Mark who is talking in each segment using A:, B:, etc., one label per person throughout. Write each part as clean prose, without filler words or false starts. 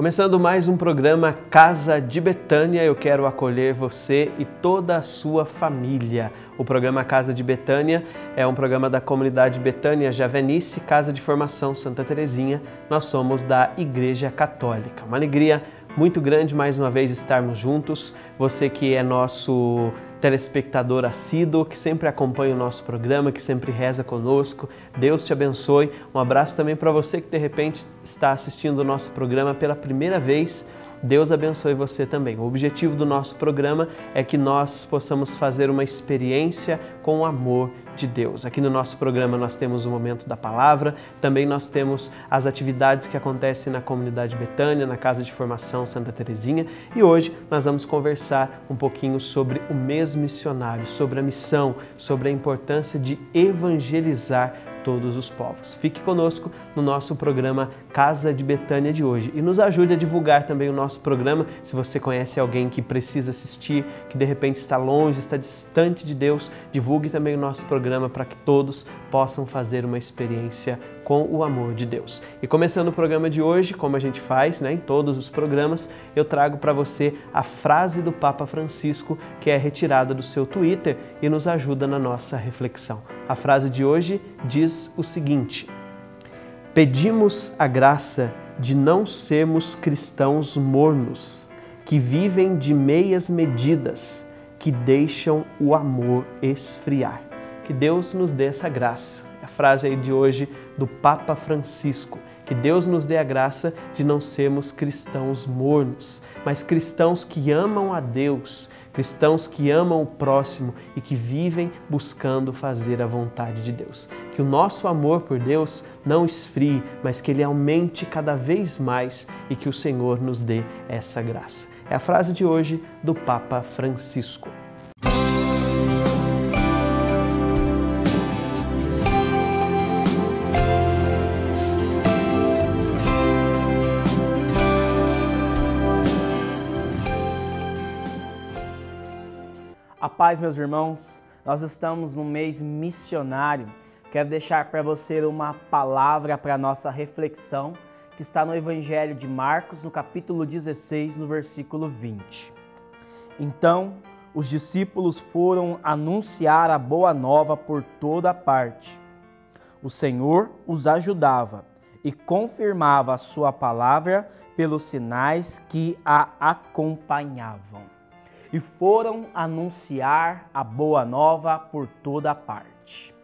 A: Começando mais um programa Casa de Betânia, eu quero acolher você e toda a sua família. O programa Casa de Betânia é um programa da comunidade Betânia Javenice, Casa de Formação Santa Terezinha. Nós somos da Igreja Católica. Uma alegria muito grande mais uma vez estarmos juntos. Você que é nosso telespectador assíduo, que sempre acompanha o nosso programa, que sempre reza conosco. Deus te abençoe. Um abraço também para você que de repente está assistindo o nosso programa pela primeira vez. Deus abençoe você também. O objetivo do nosso programa é que nós possamos fazer uma experiência com o amor de Deus. Aqui no nosso programa nós temos o momento da palavra, também nós temos as atividades que acontecem na comunidade Betânia, na Casa de Formação Santa Terezinha, e hoje nós vamos conversar um pouquinho sobre o mês missionário, sobre a missão, sobre a importância de evangelizar todos os povos. Fique conosco no nosso programa Casa de Betânia de hoje e nos ajude a divulgar também o nosso programa. Se você conhece alguém que precisa assistir, que de repente está longe, está distante de Deus, divulgue também o nosso programa para que todos possam fazer uma experiência com o amor de Deus. E começando o programa de hoje, como a gente faz, em todos os programas, eu trago para você a frase do Papa Francisco, que é retirada do seu Twitter e nos ajuda na nossa reflexão. A frase de hoje diz o seguinte: pedimos a graça de não sermos cristãos mornos, que vivem de meias medidas, que deixam o amor esfriar. Que Deus nos dê essa graça. A frase aí de hoje do Papa Francisco. Que Deus nos dê a graça de não sermos cristãos mornos, mas cristãos que amam a Deus, cristãos que amam o próximo e que vivem buscando fazer a vontade de Deus. Que o nosso amor por Deus não esfrie, mas que ele aumente cada vez mais e que o Senhor nos dê essa graça. É a frase de hoje do Papa Francisco.
B: A paz, meus irmãos, nós estamos no mês missionário. Quero deixar para você uma palavra para a nossa reflexão, que está no Evangelho de Marcos, no capítulo 16, no versículo 20. Então, os discípulos foram anunciar a boa nova por toda parte. O Senhor os ajudava e confirmava a sua palavra pelos sinais que a acompanhavam. E foram anunciar a boa nova por toda parte.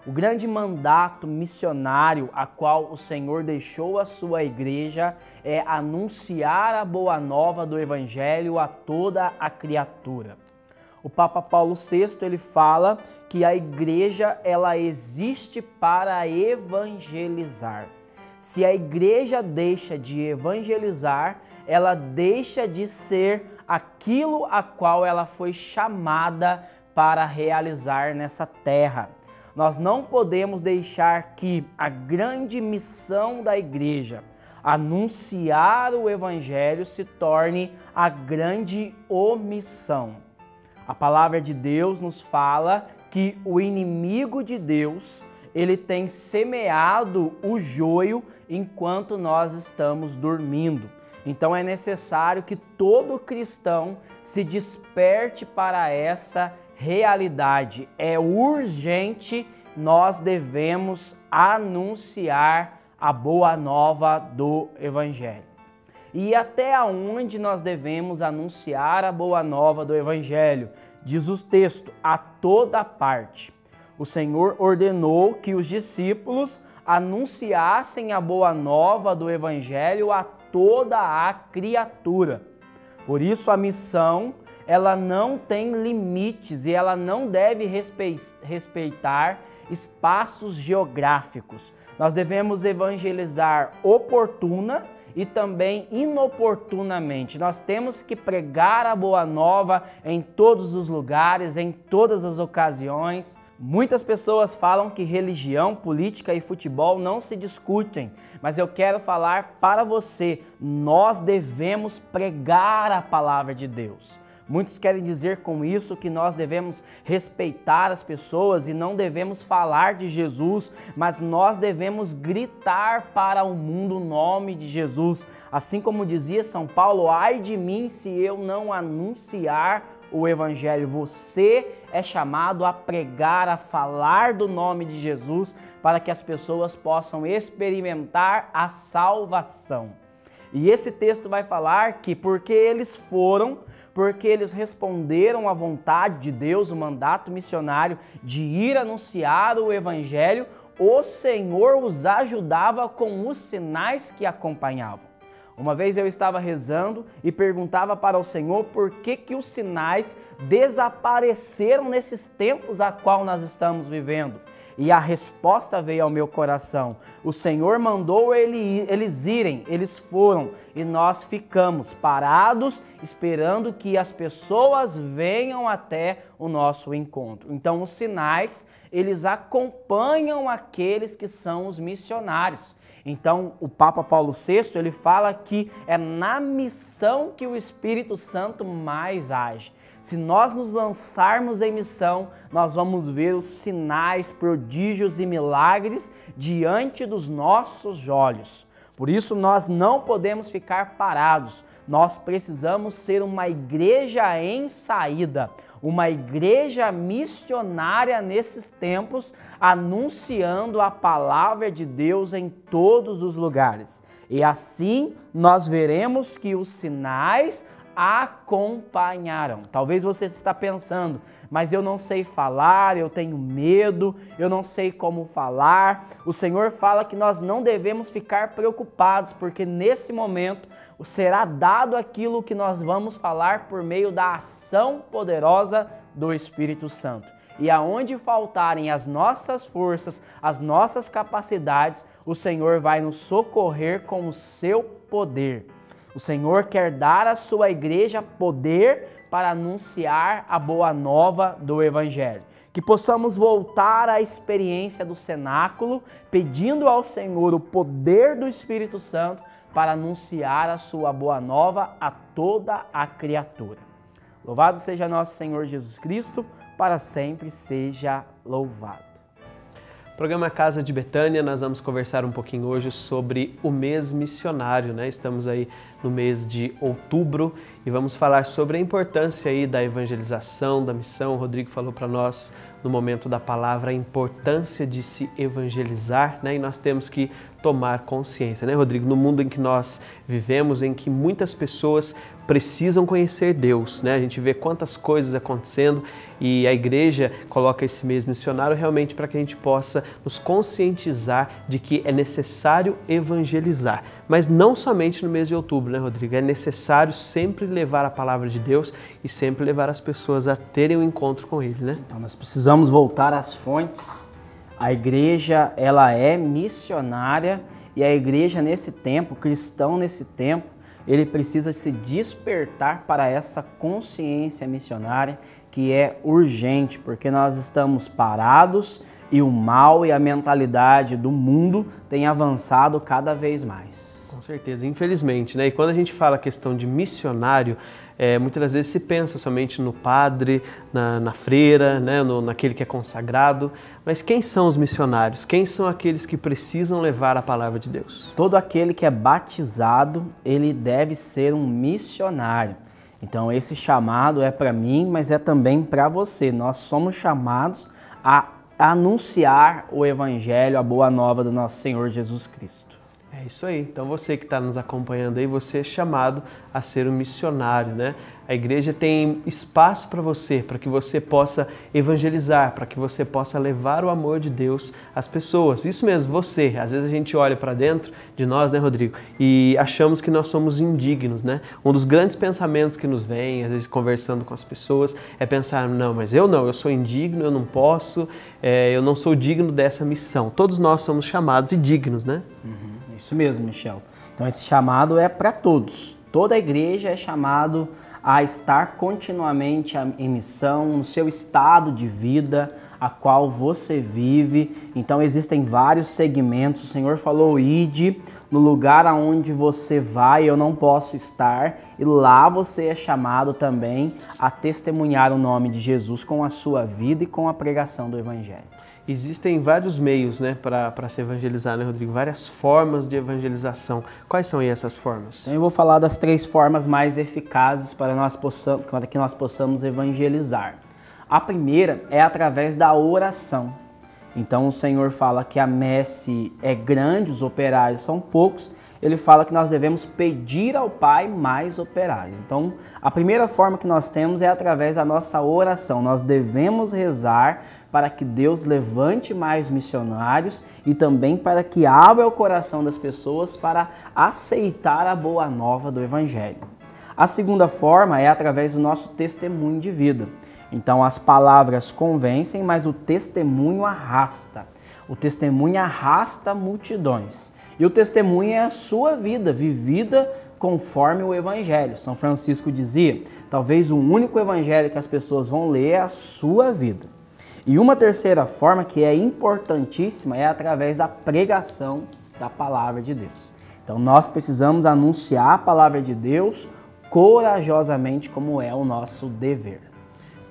B: O grande mandato missionário a qual o Senhor deixou a sua igreja é anunciar a boa nova do Evangelho a toda a criatura. O Papa Paulo VI, ele fala que a igreja ela existe para evangelizar. Se a igreja deixa de evangelizar, ela deixa de ser aquilo a qual ela foi chamada para realizar nessa terra. Nós não podemos deixar que a grande missão da igreja, anunciar o Evangelho, se torne a grande omissão. A palavra de Deus nos fala que o inimigo de Deus, ele tem semeado o joio enquanto nós estamos dormindo. Então é necessário que todo cristão se desperte para essa realidade. É urgente, nós devemos anunciar a boa nova do Evangelho. E até onde nós devemos anunciar a boa nova do Evangelho? Diz o texto, a toda parte. O Senhor ordenou que os discípulos anunciassem a boa nova do Evangelho a toda a criatura. Por isso a missão, ela não tem limites e ela não deve respeitar espaços geográficos. Nós devemos evangelizar oportuna e também inoportunamente. Nós temos que pregar a boa nova em todos os lugares, em todas as ocasiões. Muitas pessoas falam que religião, política e futebol não se discutem, mas eu quero falar para você, nós devemos pregar a palavra de Deus. Muitos querem dizer com isso que nós devemos respeitar as pessoas e não devemos falar de Jesus, mas nós devemos gritar para o mundo o nome de Jesus. Assim como dizia São Paulo, ai de mim se eu não anunciar o Evangelho. Você é chamado a pregar, a falar do nome de Jesus para que as pessoas possam experimentar a salvação. E esse texto vai falar que porque eles responderam à vontade de Deus, o mandato missionário de ir anunciar o Evangelho, o Senhor os ajudava com os sinais que acompanhavam. Uma vez eu estava rezando e perguntava para o Senhor por que os sinais desapareceram nesses tempos a qual nós estamos vivendo. E a resposta veio ao meu coração. O Senhor mandou eles irem, eles foram e nós ficamos parados esperando que as pessoas venham até o nosso encontro. Então os sinais, eles acompanham aqueles que são os missionários. Então, o Papa Paulo VI, ele fala que é na missão que o Espírito Santo mais age. Se nós nos lançarmos em missão, nós vamos ver os sinais, prodígios e milagres diante dos nossos olhos. Por isso, nós não podemos ficar parados. Nós precisamos ser uma igreja em saída, uma igreja missionária nesses tempos, anunciando a palavra de Deus em todos os lugares. E assim nós veremos que os sinais acompanharão. Talvez você está pensando, mas eu não sei falar, eu tenho medo, eu não sei como falar. O Senhor fala que nós não devemos ficar preocupados, porque nesse momento será dado aquilo que nós vamos falar por meio da ação poderosa do Espírito Santo. E aonde faltarem as nossas forças, as nossas capacidades, o Senhor vai nos socorrer com o seu poder. O Senhor quer dar à sua igreja poder para anunciar a boa nova do Evangelho. Que possamos voltar à experiência do cenáculo, pedindo ao Senhor o poder do Espírito Santo para anunciar a sua boa nova a toda a criatura. Louvado seja nosso Senhor Jesus Cristo, para sempre seja louvado.
A: Programa Casa de Betânia, nós vamos conversar um pouquinho hoje sobre o mês missionário, né? Estamos aí no mês de outubro e vamos falar sobre a importância aí da evangelização, da missão. O Rodrigo falou para nós no momento da palavra a importância de se evangelizar, né? E nós temos que tomar consciência, né, Rodrigo? No mundo em que nós vivemos, em que muitas pessoas precisam conhecer Deus, né? A gente vê quantas coisas acontecendo e a igreja coloca esse mês missionário realmente para que a gente possa nos conscientizar de que é necessário evangelizar. Mas não somente no mês de outubro, né, Rodrigo? É necessário sempre levar a palavra de Deus e sempre levar as pessoas a terem um encontro com Ele, né?
B: Então nós precisamos voltar às fontes. A igreja, ela é missionária e a igreja nesse tempo, o cristão nesse tempo, ele precisa se despertar para essa consciência missionária que é urgente, porque nós estamos parados e o mal e a mentalidade do mundo tem avançado cada vez mais.
A: Com certeza, infelizmente, né? E quando a gente fala a questão de missionário, muitas das vezes se pensa somente no padre, na freira, né? Naquele que é consagrado. Mas quem são os missionários? Quem são aqueles que precisam levar a palavra de Deus?
B: Todo aquele que é batizado, ele deve ser um missionário. Então esse chamado é para mim, mas é também para você. Nós somos chamados a anunciar o Evangelho, a boa nova do nosso Senhor Jesus Cristo.
A: É isso aí. Então você que está nos acompanhando aí, você é chamado a ser um missionário, né? A igreja tem espaço para você, para que você possa evangelizar, para que você possa levar o amor de Deus às pessoas. Isso mesmo, você. Às vezes a gente olha para dentro de nós, né, Rodrigo? E achamos que nós somos indignos, né? Um dos grandes pensamentos que nos vem, às vezes conversando com as pessoas, é pensar, não, mas eu sou indigno, eu não posso, eu não sou digno dessa missão. Todos nós somos chamados e dignos, né?
B: Isso mesmo, Michel. Então esse chamado é para todos. Toda a igreja é chamado a estar continuamente em missão, no seu estado de vida, a qual você vive. Então existem vários segmentos. O Senhor falou: ide no lugar aonde você vai, eu não posso estar, e lá você é chamado também a testemunhar o nome de Jesus com a sua vida e com a pregação do Evangelho.
A: Existem vários meios, né, para se evangelizar, né, Rodrigo? Várias formas de evangelização. Quais são aí essas formas?
B: Então, eu vou falar das 3 formas mais eficazes para que nós possamos evangelizar. A primeira é através da oração. Então o Senhor fala que a messe é grande, os operários são poucos. Ele fala que nós devemos pedir ao Pai mais operários. Então a primeira forma que nós temos é através da nossa oração. Nós devemos rezar para que Deus levante mais missionários e também para que abra o coração das pessoas para aceitar a boa nova do Evangelho. A segunda forma é através do nosso testemunho de vida. Então as palavras convencem, mas o testemunho arrasta. O testemunho arrasta multidões. E o testemunho é a sua vida, vivida conforme o Evangelho. São Francisco dizia, talvez o único Evangelho que as pessoas vão ler é a sua vida. E uma terceira forma, que é importantíssima, é através da pregação da palavra de Deus. Então nós precisamos anunciar a palavra de Deus corajosamente, como é o nosso dever.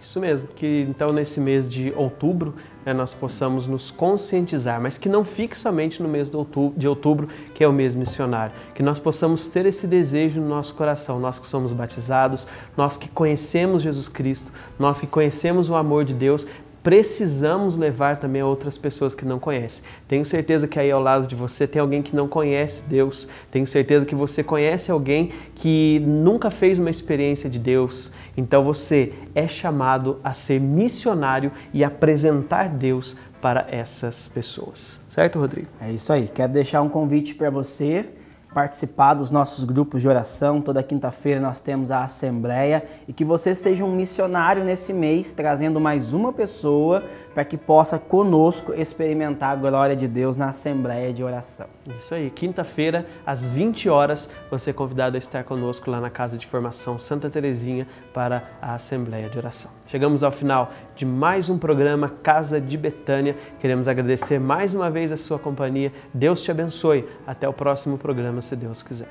A: Isso mesmo, que então nesse mês de outubro, né, nós possamos nos conscientizar, mas que não fique somente no mês de outubro, que é o mês missionário, que nós possamos ter esse desejo no nosso coração, nós que somos batizados, nós que conhecemos Jesus Cristo, nós que conhecemos o amor de Deus, precisamos levar também a outras pessoas que não conhecem. Tenho certeza que aí ao lado de você tem alguém que não conhece Deus. Tenho certeza que você conhece alguém que nunca fez uma experiência de Deus. Então você é chamado a ser missionário e apresentar Deus para essas pessoas. Certo, Rodrigo?
B: É isso aí. Quero deixar um convite para você participar dos nossos grupos de oração. Toda quinta-feira nós temos a Assembleia e que você seja um missionário nesse mês, trazendo mais uma pessoa para que possa conosco experimentar a glória de Deus na Assembleia de Oração.
A: Isso aí, quinta-feira às 20 horas você é convidado a estar conosco lá na Casa de Formação Santa Terezinha para a Assembleia de Oração. Chegamos ao final de mais um programa Casa de Betânia. Queremos agradecer mais uma vez a sua companhia. Deus te abençoe. Até o próximo programa, se Deus quiser.